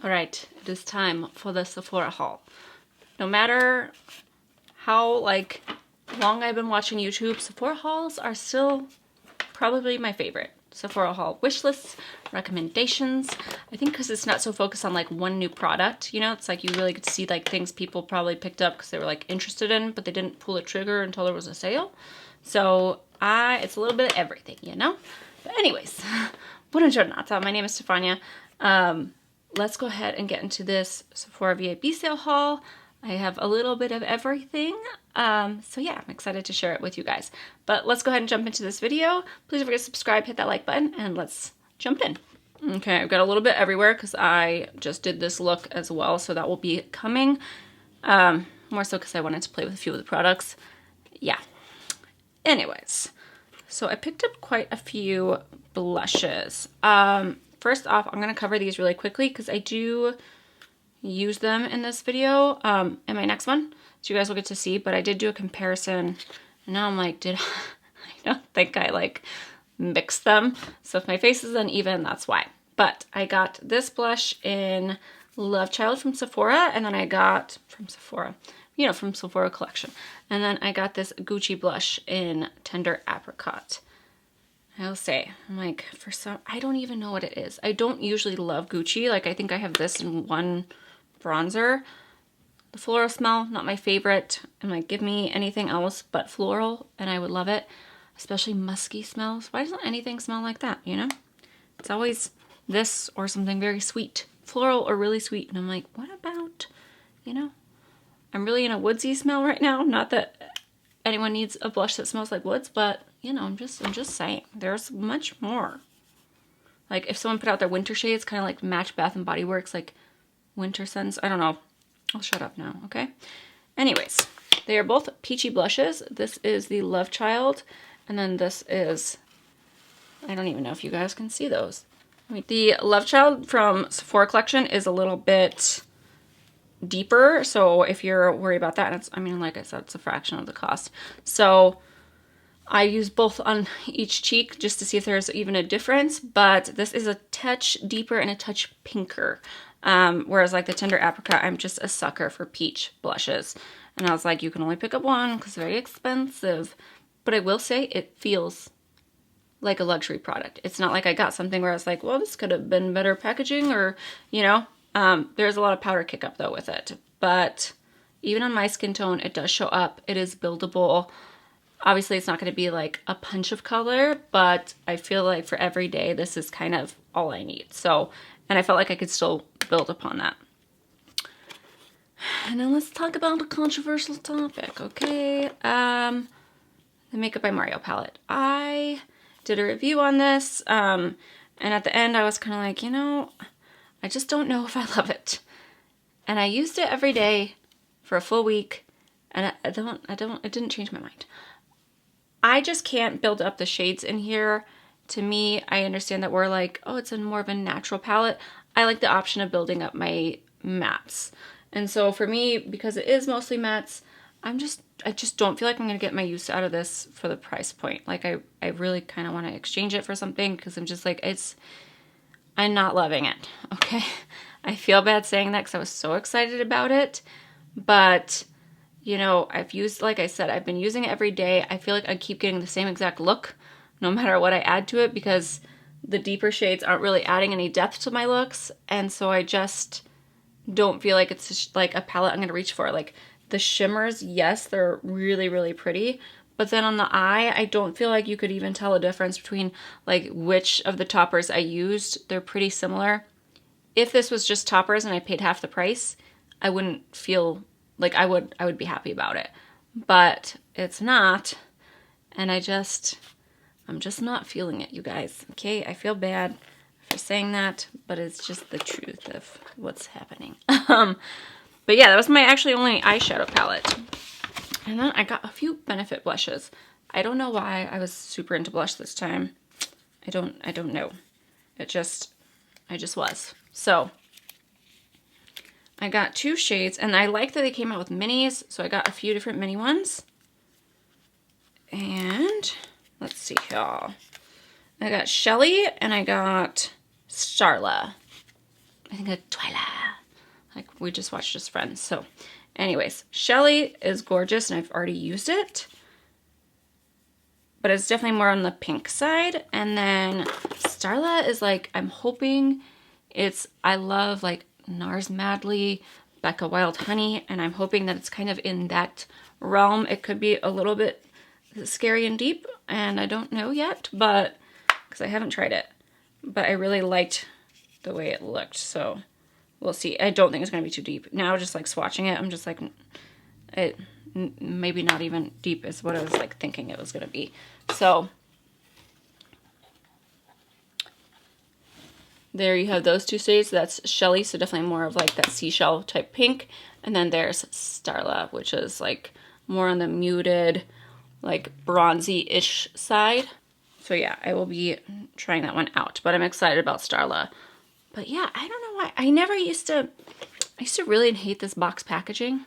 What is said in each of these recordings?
Alright, it is time for the Sephora haul. No matter how long I've been watching YouTube, Sephora hauls are still probably my favorite. Sephora haul wish lists, recommendations. I think because it's not so focused on like one new product, you know, it's like you really get to see like things people probably picked up because they were like interested in, but they didn't pull a trigger until there was a sale. So it's a little bit of everything, you know? But anyways, buongiorno, my name is Stefania. Let's go ahead and get into this Sephora VIB Sale haul. I have a little bit of everything. So yeah, I'm excited to share it with you guys. But let's go ahead and jump into this video. Please don't forget to subscribe, hit that like button, and let's jump in. Okay, I've got a little bit everywhere because I just did this look as well, so that will be coming. More so because I wanted to play with a few of the products. Yeah. Anyways, so I picked up quite a few blushes. First off, I'm going to cover these really quickly because I do use them in this video, in my next one, so you guys will get to see, but I did do a comparison, and now I'm like, I don't think I like mixed them, so if my face is uneven, that's why. But I got this blush in Love Child from Sephora, and then I got, from Sephora, you know, from Sephora collection, and then I got this Gucci blush in Tender Apricot. I'll say, I'm like, for some, I don't even know what it is. I don't usually love Gucci. Like, I think I have this in one bronzer. The floral smell, not my favorite. I'm like, give me anything else but floral, and I would love it. Especially musky smells. Why doesn't anything smell like that, you know? It's always this or something very sweet. Floral or really sweet. And I'm like, what about, you know? I'm really in a woodsy smell right now. Not that anyone needs a blush that smells like woods, but you know, I'm just saying, there's much more. Like if someone put out their winter shades, kind of like match Bath and Body Works, like winter scents. I don't know. I'll shut up now, okay? Anyways, they are both peachy blushes. This is the Love Child, and then this is, I don't even know if you guys can see those. I mean, the Love Child from Sephora collection is a little bit deeper, so if you're worried about that, it's, I mean, like I said, it's a fraction of the cost. So I use both on each cheek just to see if there's even a difference, but this is a touch deeper and a touch pinker. Whereas like the Tender Apricot, I'm just a sucker for peach blushes. And I was like, you can only pick up one because it's very expensive. But I will say it feels like a luxury product. It's not like I got something where I was like, well, this could have been better packaging or, you know. There's a lot of powder kick up though with it. But even on my skin tone, it does show up. It is buildable. Obviously, it's not going to be like a punch of color, but I feel like for every day, this is kind of all I need. So, and I felt like I could still build upon that. And then let's talk about a controversial topic, okay? The Makeup by Mario palette. I did a review on this, and at the end, I was kind of like, you know, I just don't know if I love it. And I used it every day for a full week, and it didn't change my mind. I just can't build up the shades in here. To me, I understand that we're like, oh, it's more of a natural palette. I like the option of building up my mattes. And so for me, because it is mostly mattes, I just don't feel like I'm going to get my use out of this for the price point. Like I really kind of want to exchange it for something because I'm just like, I'm not loving it, okay? I feel bad saying that because I was so excited about it, but you know, I've used, like I said, I've been using it every day. I feel like I keep getting the same exact look no matter what I add to it because the deeper shades aren't really adding any depth to my looks. And so I just don't feel like it's like a palette I'm going to reach for. Like the shimmers, yes, they're really, really pretty. But then on the eye, I don't feel like you could even tell a difference between like which of the toppers I used. They're pretty similar. If this was just toppers and I paid half the price, I wouldn't feel like I would be happy about it, but it's not, and I'm just not feeling it, you guys, okay? I feel bad for saying that, but it's just the truth of what's happening. But yeah, that was my actually only eyeshadow palette, and then I got a few Benefit blushes. I don't know why I was super into blush this time. I don't know. I just was. So I got two shades, and I like that they came out with minis, so I got a few different mini ones. And let's see here. I got Shellie, and I got Starlaa. I think like Twilight. Like we just watched as friends. So anyways, Shellie is gorgeous and I've already used it. But it's definitely more on the pink side. And then Starlaa is like, I'm hoping it's, I love like NARS Madly, Becca Wild Honey, and I'm hoping that it's kind of in that realm. It could be a little bit scary and deep, and I don't know yet, but because I haven't tried it. But I really liked the way it looked, so we'll see. I don't think it's going to be too deep. Now just like swatching it, I'm just like, it maybe not even deep is what I was like thinking it was going to be. So there you have those two shades. That's Shellie, so definitely more of like that seashell type pink. And then there's Starlaa, which is like more on the muted, like bronzy-ish side. So yeah, I will be trying that one out, but I'm excited about Starlaa. But yeah, I don't know why. I used to really hate this box packaging.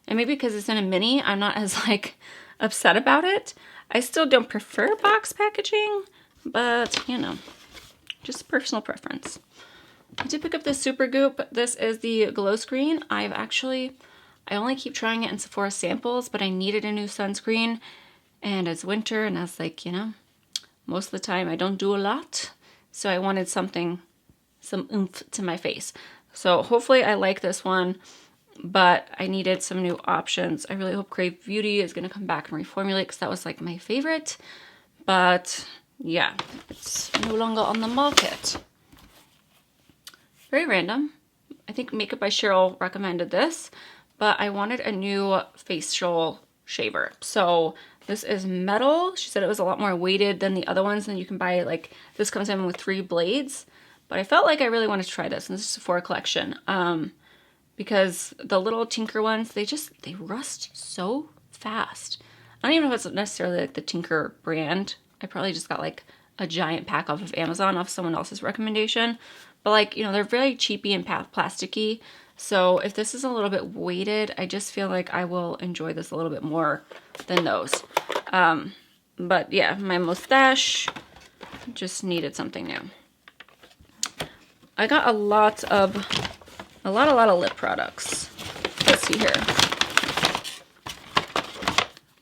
And maybe because it's in a mini, I'm not as like upset about it. I still don't prefer box packaging, but you know, just personal preference. I did pick up this Super Goop. This is the glow screen. I only keep trying it in Sephora samples, but I needed a new sunscreen and it's winter and I was like, you know, most of the time I don't do a lot. So I wanted something, some oomph to my face. So hopefully I like this one, but I needed some new options. I really hope Crave Beauty is going to come back and reformulate because that was like my favorite. But yeah, it's no longer on the market. Very random. I think Makeup by Cheryl recommended this, but I wanted a new facial shaver. So this is metal. She said it was a lot more weighted than the other ones, and you can buy like, this comes in with 3 blades. But I felt like I really wanted to try this, and this is Sephora collection. Because the little Tinker ones, they rust so fast. I don't even know if it's necessarily like the Tinker brand. I probably just got like a giant pack off of Amazon off someone else's recommendation. But like, you know, they're very cheapy and plasticky. So if this is a little bit weighted, I just feel like I will enjoy this a little bit more than those. But yeah, my mustache just needed something new. I got a lot of lip products. Let's see here.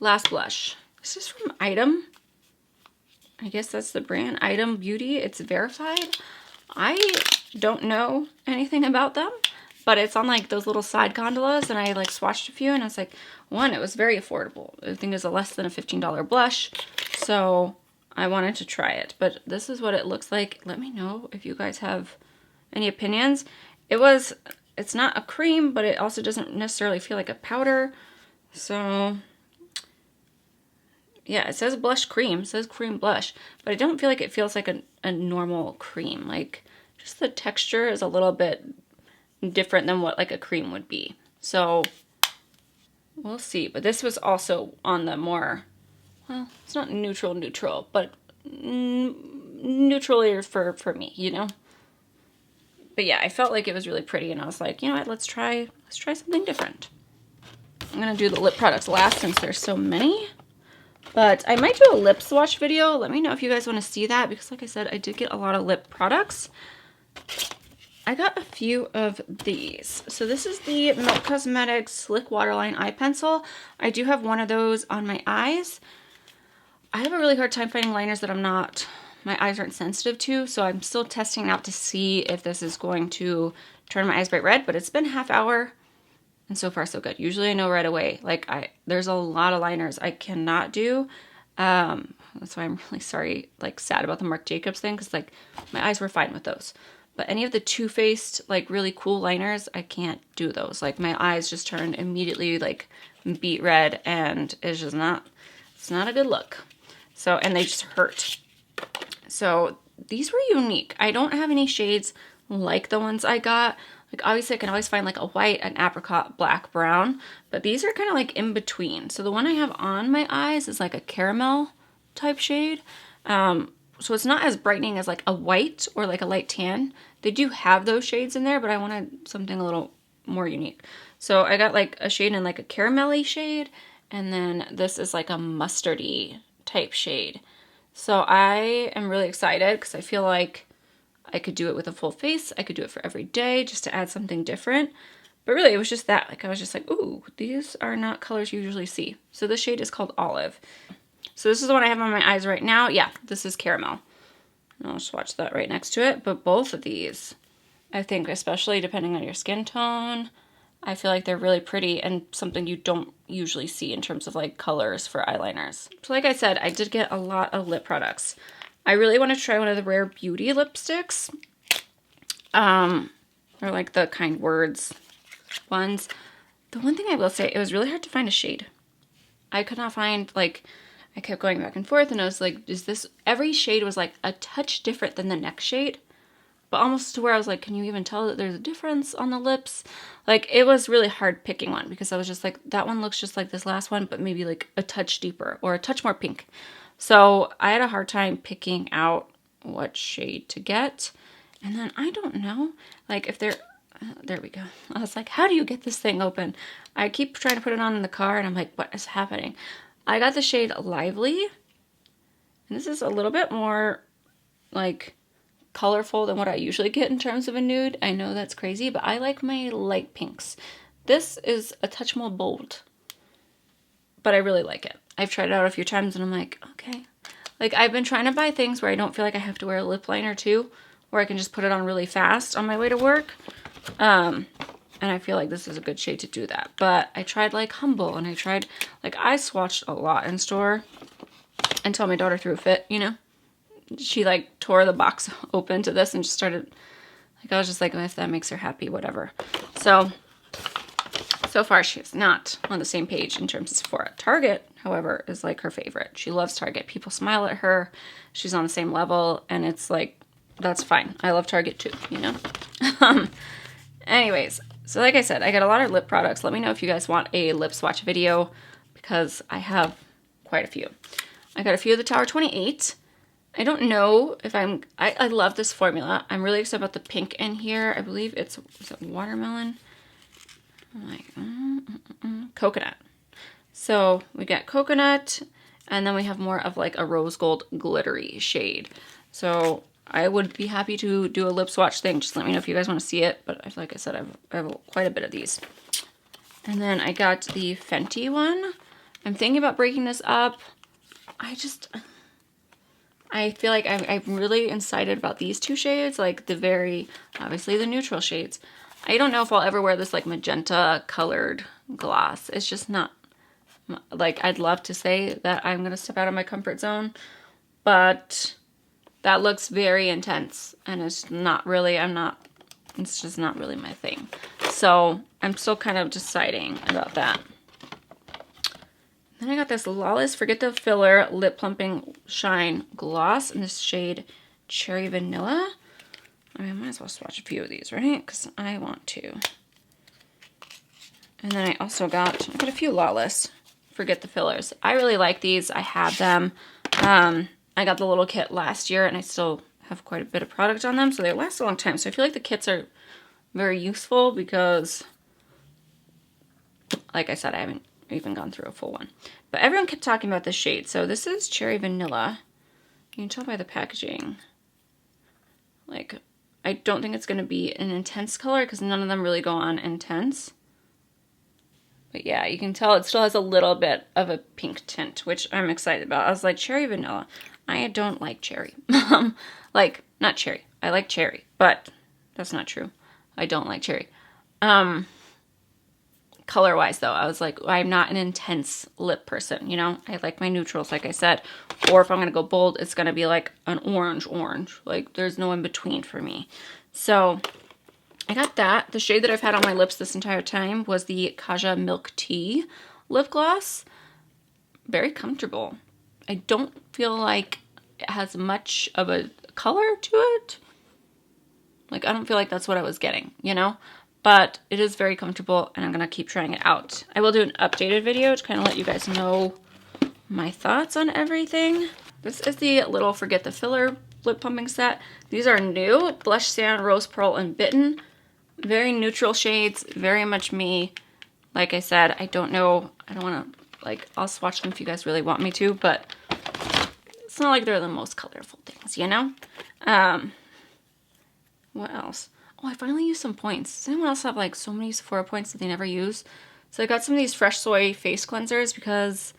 LYS Blush. This is from Item. I guess that's the brand, Item Beauty. It's verified. I don't know anything about them, but it's on like those little side gondolas, and I like swatched a few, and I was like, one, it was very affordable. I think it's a less than a $15 blush, so I wanted to try it. But this is what it looks like. Let me know if you guys have any opinions. It's not a cream, but it also doesn't necessarily feel like a powder. So yeah, it says blush cream, it says cream blush, but I don't feel like it feels like a normal cream. Like just the texture is a little bit different than what like a cream would be. So we'll see. But this was also on the more, well, it's not neutral, but neutralier for me, you know? But yeah, I felt like it was really pretty, and I was like, you know what, let's try something different. I'm gonna do the lip products last since there's so many. But I might do a lip swatch video. Let me know if you guys want to see that, because like I said, I did get a lot of lip products. I got a few of these. So this is the Milk Cosmetics Slick Waterline Eye Pencil. I do have one of those on my eyes. I have a really hard time finding liners that my eyes aren't sensitive to, so I'm still testing out to see if this is going to turn my eyes bright red, but it's been half hour. And so far, so good. Usually I know right away. Like, there's a lot of liners I cannot do. That's why I'm really sorry, like, sad about the Marc Jacobs thing, because, like, my eyes were fine with those. But any of the Too Faced, like, really cool liners, I can't do those. Like, my eyes just turn immediately, like, beet red, and it's just it's not a good look. So, and they just hurt. So, these were unique. I don't have any shades like the ones I got. Like, obviously, I can always find, like, a white, an apricot, black, brown. But these are kind of, like, in between. So, the one I have on my eyes is, like, a caramel type shade. So, it's not as brightening as, like, a white or, like, a light tan. They do have those shades in there, but I wanted something a little more unique. So, I got, like, a shade in, like, a caramelly shade. And then this is, like, a mustardy type shade. So, I am really excited because I feel like I could do it with a full face. I could do it for every day just to add something different. But really, it was just that. Like, I was just like, ooh, these are not colors you usually see. So this shade is called Olive. So this is the one I have on my eyes right now. Yeah, this is Caramel. And I'll swatch that right next to it. But both of these, I think, especially depending on your skin tone, I feel like they're really pretty and something you don't usually see in terms of like colors for eyeliners. So like I said, I did get a lot of lip products. I really want to try one of the Rare Beauty lipsticks. Or like the Kind Words ones. The one thing I will say, it was really hard to find a shade. I could not find, like, I kept going back and forth and I was like, is this, every shade was like a touch different than the next shade. But almost to where I was like, can you even tell that there's a difference on the lips? Like, it was really hard picking one because I was just like, that one looks just like this last one, but maybe like a touch deeper or a touch more pink. So I had a hard time picking out what shade to get. And then I don't know, like if they're, there we go. I was like, how do you get this thing open? I keep trying to put it on in the car and I'm like, what is happening? I got the shade Lively. And this is a little bit more like colorful than what I usually get in terms of a nude. I know that's crazy, but I like my light pinks. This is a touch more bold, but I really like it. I've tried it out a few times and I'm like, okay. Like, I've been trying to buy things where I don't feel like I have to wear a lip liner too, where I can just put it on really fast on my way to work. And I feel like this is a good shade to do that. But I tried like Humble and I tried, like, I swatched a lot in store until my daughter threw a fit, you know? She like tore the box open to this and just started, like, I was just like, if that makes her happy, whatever. So far she's not on the same page in terms of Sephora. Target, however, is like her favorite. She loves Target. People smile at her. She's on the same level and it's like, that's fine. I love Target too, you know? Anyways, so like I said, I got a lot of lip products. Let me know if you guys want a lip swatch video because I have quite a few. I got a few of the Tower 28. I don't know if I love this formula. I'm really excited about the pink in here. I believe is it watermelon? I'm like, coconut. So we got coconut and then we have more of like a rose gold glittery shade. So I would be happy to do a lip swatch thing. Just let me know if you guys want to see it. But like I said, I have quite a bit of these. And then I got the Fenty one. I'm thinking about breaking this up. I feel like I'm really excited about these two shades. Like obviously the neutral shades. I don't know if I'll ever wear this like magenta colored gloss. It's just not, like, I'd love to say that I'm going to step out of my comfort zone. But that looks very intense and it's not really, it's just not really my thing. So I'm still kind of deciding about that. Then I got this Lawless Forget the Filler Lip Plumping Shine Gloss in this shade Cherry Vanilla. I mean, I might as well swatch a few of these, right? Because I want to. And then I also got a few Lawless Forget the Fillers. I really like these. I have them. I got the little kit last year and I still have quite a bit of product on them. So they last a long time. So I feel like the kits are very useful because, like I said, I haven't even gone through a full one. But everyone kept talking about this shade. So this is Cherry Vanilla. You can tell by the packaging. Like, I don't think it's going to be an intense color because none of them really go on intense. But yeah, you can tell it still has a little bit of a pink tint, which I'm excited about. I was like, Cherry Vanilla. I don't like cherry. Like, not cherry. I like cherry, but that's not true. I don't like cherry. Color-wise, though, I was like, I'm not an intense lip person, you know? I like my neutrals, like I said. Or if I'm going to go bold, it's going to be like an orange. Like, there's no in-between for me. So I got that. The shade that I've had on my lips this entire time was the Kaja Milk Tea lip gloss. Very comfortable. I don't feel like it has much of a color to it. Like, I don't feel like that's what I was getting, you know? But it is very comfortable, and I'm going to keep trying it out. I will do an updated video to kind of let you guys know my thoughts on everything. This is the little Forget the Filler lip pumping set. These are new. Blush Sand, Rose Pearl, and Bitten. Very neutral shades. Very much me. Like I said, I don't know. I don't want to, like, I'll swatch them if you guys really want me to, but it's not like they're the most colorful things, you know? What else? Oh, I finally used some points. Does anyone else have like so many Sephora points that they never use? So I got some of these Fresh Soy face cleansers because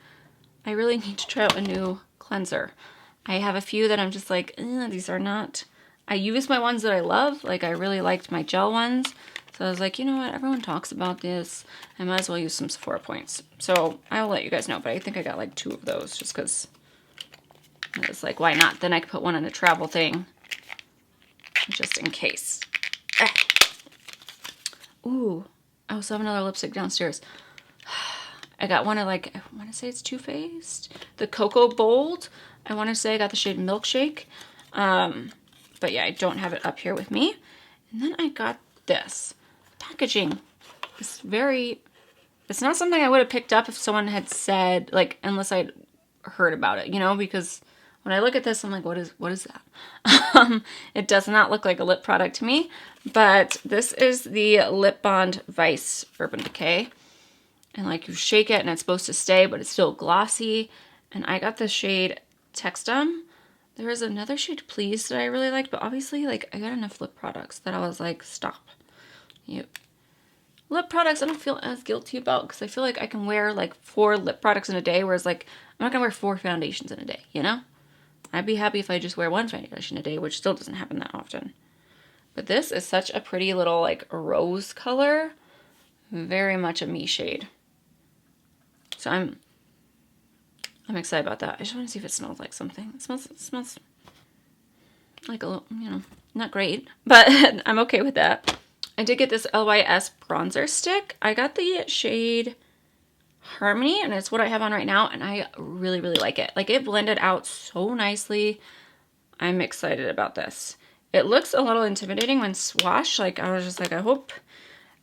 I really need to try out a new cleanser. I have a few that I'm just like, these are not... I use my ones that I love. Like, I really liked my gel ones. So I was like, you know what? Everyone talks about this. I might as well use some Sephora points. So I'll let you guys know. But I think I got like 2 of those just because I was like, why not? Then I could put one in a travel thing just in case. Ooh, I also have another lipstick downstairs. I got one of like, I want to say it's Too Faced. The Cocoa Bold. I want to say I got the shade Milkshake. But yeah, I don't have it up here with me. And then I got this. Packaging is very, it's not something I would have picked up if someone had said, like, unless I'd heard about it, you know, because when I look at this, I'm like, what is that? It does not look like a lip product to me, but this is the Lip Bond Vice Urban Decay. And like you shake it and it's supposed to stay, but it's still glossy. And I got the shade Textum. There was another shade Please that I really liked, but obviously like I got enough lip products that I was like, stop. Lip products I don't feel as guilty about because I feel like I can wear like 4 lip products in a day, whereas like I'm not gonna wear 4 foundations in a day, you know? I'd be happy if I just wear 1 foundation a day, which still doesn't happen that often. But this is such a pretty little like rose color. Very much a me shade. So I'm excited about that. I just want to see if it smells like something. It smells like a little, you know, not great, but I'm okay with that. I did get this LYS Bronzer Stick. I got the shade Harmony, and it's what I have on right now, and I really, really like it. Like, it blended out so nicely. I'm excited about this. It looks a little intimidating when swatched. Like, I was just like, I hope...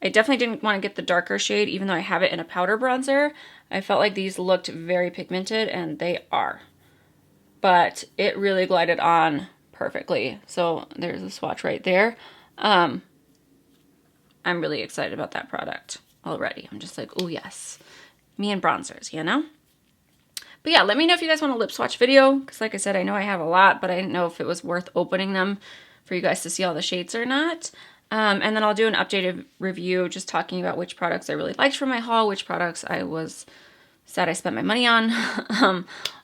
I definitely didn't want to get the darker shade, even though I have it in a powder bronzer. I felt like these looked very pigmented, and they are. But it really glided on perfectly. So there's a swatch right there. I'm really excited about that product already. I'm just like, oh yes. Me and bronzers, you know? But yeah, let me know if you guys want a lip swatch video. Because like I said, I know I have a lot, but I didn't know if it was worth opening them for you guys to see all the shades or not. And then I'll do an updated review just talking about which products I really liked from my haul, which products I was sad I spent my money on,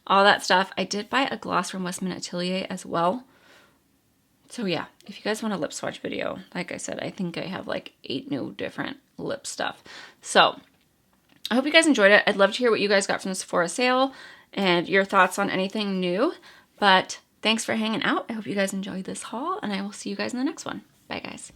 all that stuff. I did buy a gloss from Westman Atelier as well. So yeah, if you guys want a lip swatch video, like I said, I think I have like 8 new different lip stuff. So I hope you guys enjoyed it. I'd love to hear what you guys got from the Sephora sale and your thoughts on anything new. But thanks for hanging out. I hope you guys enjoyed this haul, and I will see you guys in the next one. Bye, guys.